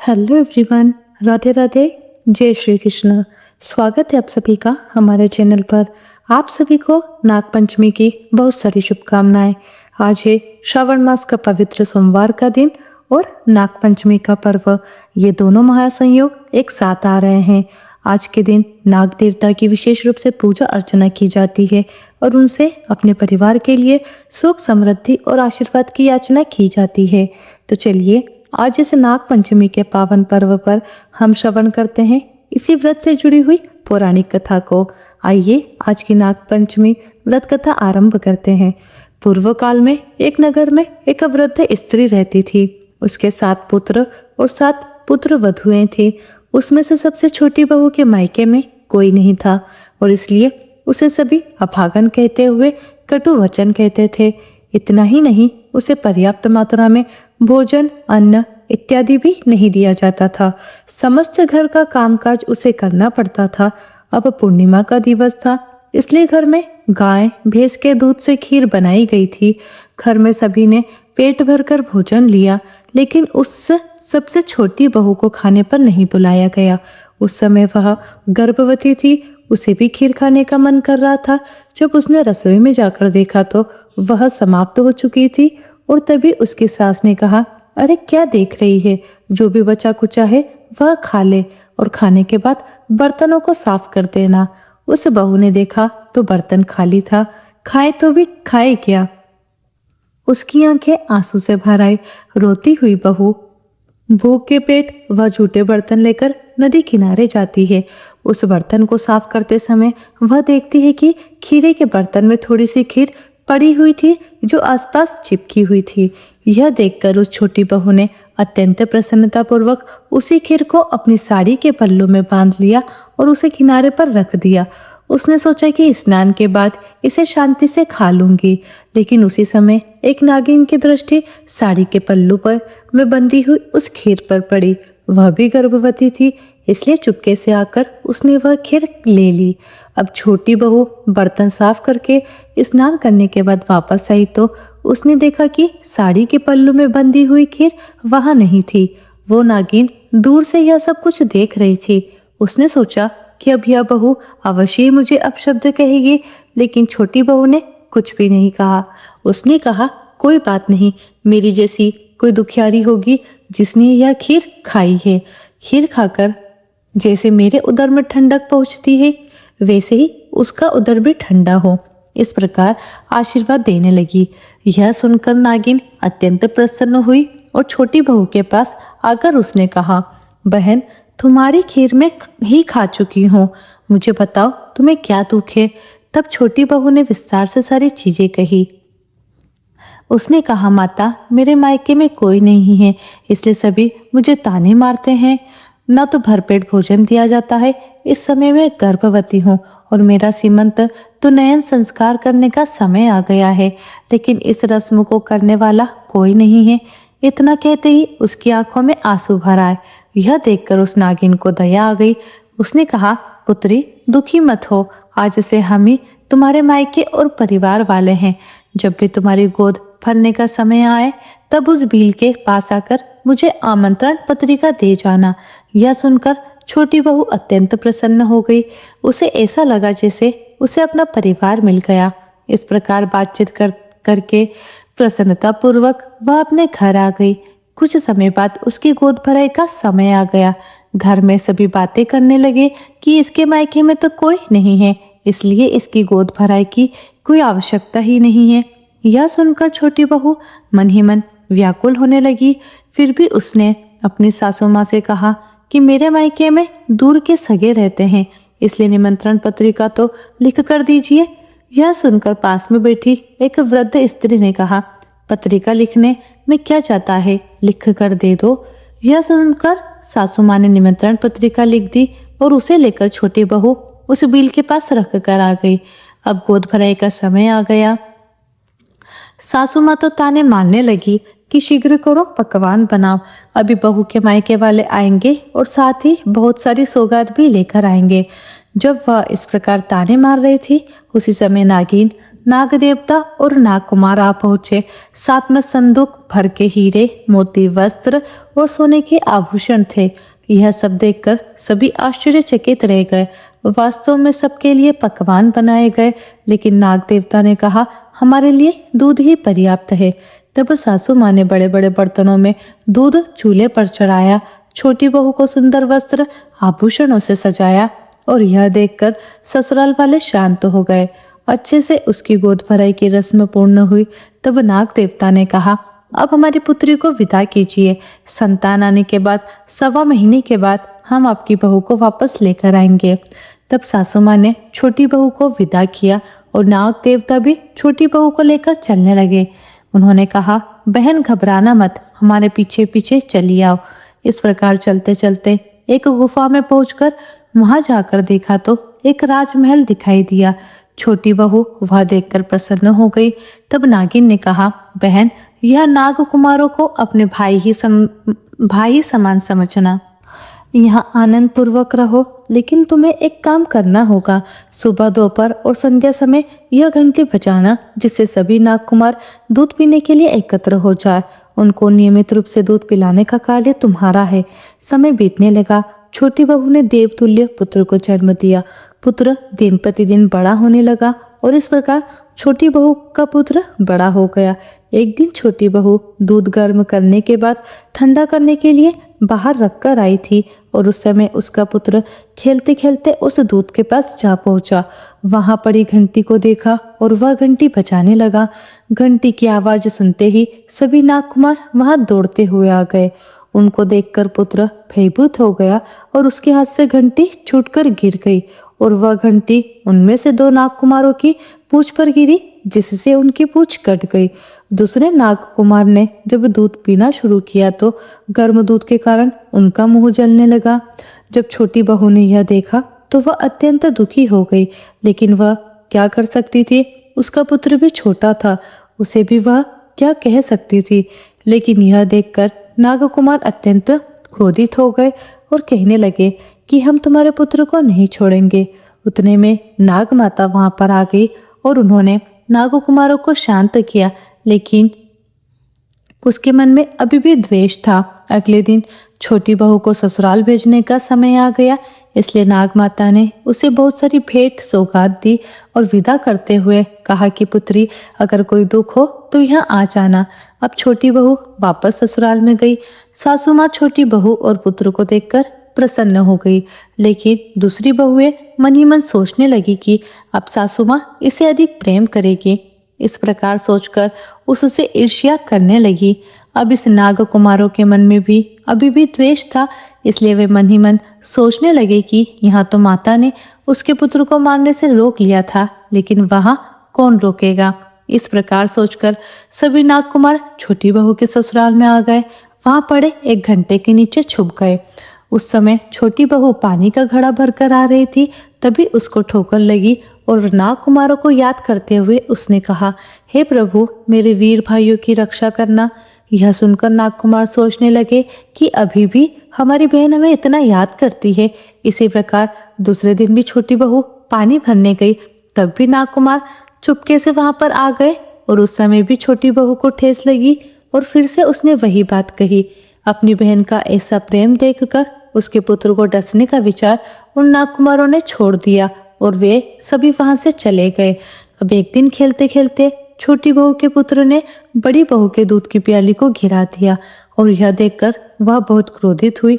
Hello everyone, Radhe Radhe, जय श्री कृष्ण। स्वागत है आप सभी का हमारे चैनल पर। आप सभी को नाग पंचमी की बहुत सारी शुभकामनाएं। आज है श्रावण मास का पवित्र सोमवार का दिन और नाग पंचमी का पर्व। ये दोनों महासंयोग एक साथ आ रहे हैं। आज के दिन नाग देवता की विशेष रूप से पूजा अर्चना की जाती है और उनसे अपने परिवार के लिए सुख समृद्धि और आशीर्वाद की याचना की जाती है। तो चलिए आज इस नाग पंचमी के पावन पर्व पर हम श्रवण करते हैं इसी व्रत से जुड़ी हुई पौराणिक कथा को। आइए आज की नाग पंचमी व्रत कथा आरंभ करते हैं। पूर्व काल में एक नगर में एक वृद्ध स्त्री रहती थी। उसके 7 पुत्र और 7 पुत्र वधुएं थी। उसमें से सबसे छोटी बहू के मायके में कोई नहीं था और इसलिए उसे सभी अभागन कहते हुए कटु वचन कहते थे। इतना ही नहीं, उसे पर्याप्त मात्रा में भोजन, अन्न इत्यादि भी नहीं दिया जाता था। समस्त घर का कामकाज उसे करना पड़ता था। अब पूर्णिमा का दिवस था, इसलिए घर में गाय भैंस के दूध से खीर बनाई गई थी। घर में सभी ने पेट भरकर भोजन लिया, लेकिन उस सबसे छोटी बहू को खाने पर नहीं बुलाया गया। उस समय वह गर्भवती थी। उसे भी खीर खाने का मन कर रहा था। जब उसने रसोई में जाकर देखा तो वह समाप्त हो चुकी थी और तभी उसकी सास ने कहा, अरे क्या देख रही है, जो भी बचा कुचा है वह खा ले और खाने के बाद बर्तनों को साफ कर देना। उस बहू ने देखा तो बर्तन खाली था। खाए तो भी खाए क्या। उसकी आंखें आंसू से भर आई। रोती हुई बहू भूख के पेट वह झूठे बर्तन लेकर नदी किनारे जाती है। उस बर्तन को साफ करते समय वह देखती है कि खीरे के बर्तन में थोड़ी सी खीर पड़ी हुई थी जो आसपास चिपकी हुई थी। यह देखकर उस छोटी बहू ने अत्यंत प्रसन्नतापूर्वक उसी खीर को अपनी साड़ी के पल्लू में बांध लिया और उसे किनारे पर रख दिया। उसने सोचा कि स्नान के बाद इसे शांति से खा लूंगी, लेकिन उसी समय एक नागिन की दृष्टि साड़ी के पल्लू पर में बंधी हुई उस खीर पर पड़ी। वह भी गर्भवती थी, इसलिए चुपके से आकर उसने वह खीर ले ली। अब छोटी बहू बर्तन साफ करके स्नान करने के बाद वापस आई तो उसने देखा कि साड़ी के पल्लू में बंधी हुई खीर वहां नहीं थी। वो नागिन दूर से यह सब कुछ देख रही थी। उसने सोचा कि अब यह बहू अवश्य ही मुझे अपशब्द कहेगी, लेकिन छोटी बहू ने कुछ भी नहीं कहा। उसने कहा, कोई बात नहीं, मेरी जैसी कोई दुखियारी होगी जिसने यह खीर खाई है। खीर खाकर जैसे मेरे उदर में ठंडक पहुंचती है, वैसे ही उसका उदर भी ठंडा हो। इस प्रकार आशीर्वाद देने लगी। यह सुनकर नागिन अत्यंत प्रसन्न हुई और छोटी बहू के पास आकर उसने कहा, बहन, तुम्हारी खीर में ही खा चुकी हूँ, मुझे बताओ तुम्हें क्या दुख है। तब छोटी बहू ने विस्तार से सारी चीजें कही। उसने कहा, माता, मेरे मायके में कोई नहीं है, इसलिए सभी मुझे ताने मारते हैं। न तो भरपेट भोजन दिया जाता है। इस समय मैं गर्भवती हूँ और मेरा सीमंत तो नयन संस्कार करने का समय आ गया है, लेकिन इस रस्म को करने वाला कोई नहीं है। इतना कहते ही उसकी आंखों में आंसू भर आए। यह देखकर उस नागिन को दया आ गई। उसने कहा, पुत्री, दुखी मत हो, आज से हम ही तुम्हारे मायके और परिवार वाले हैं। जब भी तुम्हारी गोद भरने का समय आए तब उस भील के पास आकर मुझे आमंत्रण पत्रिका दे जाना। यह सुनकर छोटी बहू अत्यंत प्रसन्न हो गई। उसे ऐसा लगा जैसे उसे अपना परिवार मिल गया। इस प्रकार बातचीत करके प्रसन्नता पूर्वक वह अपने घर आ गई। कुछ समय बाद उसकी गोद भराई का समय आ गया। घर में सभी बातें करने लगे कि इसके मायके में तो कोई नहीं है, इसलिए इसकी गोद भराई की कोई आवश्यकता ही नहीं है। यह सुनकर छोटी बहू मन ही मन व्याकुल होने लगी। फिर भी उसने अपनी सासू माँ से कहा कि मेरे मायके में दूर के सगे रहते हैं, इसलिए निमंत्रण पत्रिका तो लिख कर दीजिए। यह सुनकर पास में बैठी एक वृद्ध स्त्री ने कहा, पत्रिका लिखने में क्या जाता है, लिख कर दे दो। यह सुनकर सासू माँ ने निमंत्रण पत्रिका लिख दी और उसे लेकर छोटी बहू उस बिल के पास रख कर आ गई। अब गोद भराई का समय आ गया। सासू माँ तो ताने मारने लगी कि शीघ्र करो, पकवान बनाओ, अभी बहू के मायके वाले आएंगे और साथ ही बहुत सारी सौगात भी लेकर आएंगे। जब वह इस प्रकार ताने मार रही थी, उसी समय नागिन नाग देवता और नाग कुमार आ पहुंचे। साथ में संदूक भर के हीरे, मोती, वस्त्र और सोने के आभूषण थे। यह सब देखकर सभी आश्चर्यचकित रह गए। वास्तव में सबके लिए पकवान बनाए गए, लेकिन नाग देवता ने कहा, हमारे लिए दूध ही पर्याप्त है। तब सासू माँ ने बड़े बड़े बर्तनों में दूध चूल्हे पर चढ़ाया। छोटी बहू को सुंदर वस्त्र आभूषणों से सजाया और यह देखकर ससुराल वाले शांत हो गए। अच्छे से उसकी गोद भराई की रस्म पूर्ण हुई। तब नाग देवता ने कहा, अब हमारी पुत्री को विदा कीजिए। संतान आने के बाद 1.25 महीने के बाद हम आपकी बहू को वापस लेकर आएंगे। तब सासू माँ ने छोटी बहू को विदा किया और नाग देवता भी छोटी बहू को लेकर चलने लगे। उन्होंने कहा, बहन घबराना मत, हमारे पीछे पीछे चली आओ। इस प्रकार चलते चलते एक गुफा में पहुंचकर वहां जाकर देखा तो एक राजमहल दिखाई दिया। छोटी बहू वह देखकर प्रसन्न हो गई। तब नागिन ने कहा, बहन, यह नाग कुमारों को अपने भाई समान समझना। यहाँ आनंद पूर्वक रहो, लेकिन तुम्हें एक काम करना होगा। सुबह, दोपहर और संध्या समय यह घंटी बजाना, जिससे सभी नाग कुमार दूध पीने के लिए एकत्र हो जाए। उनको नियमित रूप से दूध पिलाने का कार्य तुम्हारा है। समय बीतने लगा। छोटी बहू ने देवतुल्य पुत्र को जन्म दिया। पुत्र दिन प्रतिदिन बड़ा होने लगा और इस प्रकार छोटी बहू का पुत्र बड़ा हो गया। एक दिन छोटी बहू दूध गर्म करने के बाद ठंडा करने के लिए बाहर रखकर आई थी और उस समय उसका पुत्र खेलते खेलते उस दूध के पास जा पहुंचा। वहां पड़ी घंटी को देखा और वह घंटी बजाने लगा। घंटी की आवाज सुनते ही सभी नागकुमार वहां दौड़ते हुए आ गए। उनको देखकर पुत्र भयभीत हो गया और उसके हाथ से घंटी छूटकर गिर गई और वह घंटी उनमें से 2 नागकुमारों की पूंछ पर गिरी, जिससे उनकी पूंछ कट गई। दूसरे नागकुमार ने जब दूध पीना शुरू किया तो गर्म दूध के कारण उनका मुंह जलने लगा। जब छोटी बहू ने यह देखा तो वह अत्यंत दुखी हो गई, लेकिन वह क्या कर सकती थी। उसका पुत्र भी छोटा था, उसे भी वह क्या कह सकती थी। लेकिन यह देखकर नागकुमार अत्यंत क्रोधित हो गए और कहने लगे कि हम तुम्हारे पुत्र को नहीं छोड़ेंगे। उतने में नाग माता वहां पर आ गई और उन्होंने नागकुमारों को शांत किया, लेकिन उसके मन में अभी भी द्वेष था। अगले दिन छोटी बहू को ससुराल भेजने का समय आ गया, इसलिए नाग माता ने उसे बहुत सारी भेंट सौगात दी और विदा करते हुए कहा कि पुत्री, अगर कोई दुख हो तो यहाँ आ जाना। अब छोटी बहू वापस ससुराल में गई। सासू माँ छोटी बहू और पुत्र को देखकर प्रसन्न हो गई, लेकिन दूसरी बहुएं मन ही मन सोचने लगी कि अब सासू माँ इसे अधिक प्रेम करेगी। इस प्रकार सोचकर उससे ईर्ष्या करने लगी। अब इस नाग कुमारों के मन में भी अभी भी द्वेष था, इसलिए वे मन ही मन सोचने लगे कि यहाँ तो माता ने उसके पुत्र को मारने से रोक लिया था, लेकिन वहां कौन रोकेगा। इस प्रकार सोचकर सभी नाग कुमार छोटी बहू के ससुराल में आ गए। वहां पड़े एक घंटे के नीचे छुप गए। उस समय छोटी बहू पानी का घड़ा भरकर आ रही थी, तभी उसको ठोकर लगी और नाग कुमारों को याद करते हुए उसने कहा, हे प्रभु, मेरे वीर भाइयों की रक्षा करना। यह सुनकर नाग कुमार सोचने लगे कि अभी भी हमारी बहन हमें इतना याद करती है। इसी प्रकार दूसरे दिन भी छोटी बहू पानी भरने गई, तब भी नाग कुमार चुपके से वहां पर आ गए और उस समय भी छोटी बहू को ठेस लगी और फिर से उसने वही बात कही। अपनी बहन का ऐसा प्रेम देखकर उसके पुत्र को डसने का विचार उन नागकुमारों ने छोड़ दिया और वे सभी वहां से चले गए। अब एक दिन खेलते खेलते छोटी बहू के पुत्र ने बड़ी बहू के दूध की प्याली को गिरा दिया और यह देखकर वह बहुत क्रोधित हुई।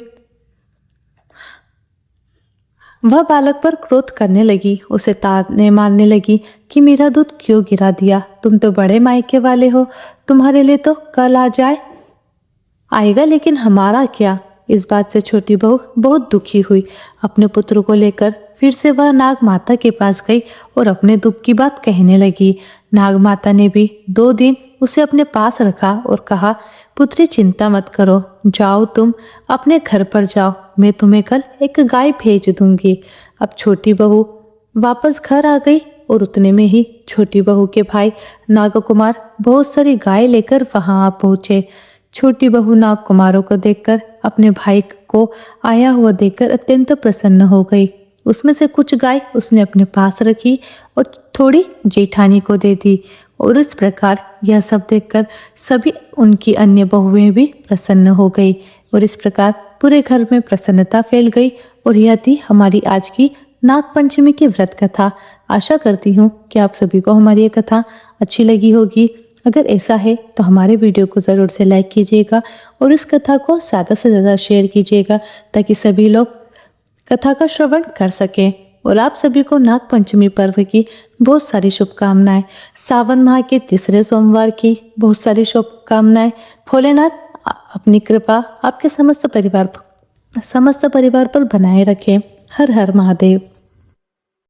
वह बालक पर क्रोध करने लगी, उसे ताने मारने लगी कि मेरा दूध क्यों गिरा दिया, तुम तो बड़े मायके वाले हो, तुम्हारे लिए तो कल आ आएगा, लेकिन हमारा क्या। इस बात से छोटी बहू बहुत दुखी हुई। अपने पुत्र को लेकर फिर से वह नाग माता के पास गई और अपने दुख की बात कहने लगी। नाग माता ने भी 2 दिन उसे अपने पास रखा और कहा, पुत्री चिंता मत करो, जाओ तुम अपने घर पर जाओ, मैं तुम्हें कल एक गाय भेज दूंगी। अब छोटी बहू वापस घर आ गई और उतने में ही छोटी बहू के भाई नागकुमार बहुत सारी गाय लेकर वहां आ पहुंचे। छोटी बहू नाग कुमारों को देखकर अपने भाई को आया हुआ देखकर अत्यंत प्रसन्न हो गई। उसमें से कुछ गाय उसने अपने पास रखी और थोड़ी जेठानी को दे दी। और इस प्रकार यह सब देखकर सभी उनकी अन्य बहुएं भी प्रसन्न हो गई और इस प्रकार पूरे घर में प्रसन्नता फैल गई। और यह थी हमारी आज की नागपंचमी की व्रत कथा। आशा करती हूँ कि आप सभी को हमारी ये कथा अच्छी लगी होगी। अगर ऐसा है तो हमारे वीडियो को ज़रूर से लाइक कीजिएगा और इस कथा को ज़्यादा से ज़्यादा शेयर कीजिएगा ताकि सभी लोग कथा का श्रवण कर सकें। और आप सभी को नागपंचमी पर्व की बहुत सारी शुभकामनाएं। सावन माह के तीसरे सोमवार की बहुत सारी शुभकामनाएं। भोलेनाथ अपनी कृपा आपके समस्त परिवार पर बनाए रखें। हर हर महादेव।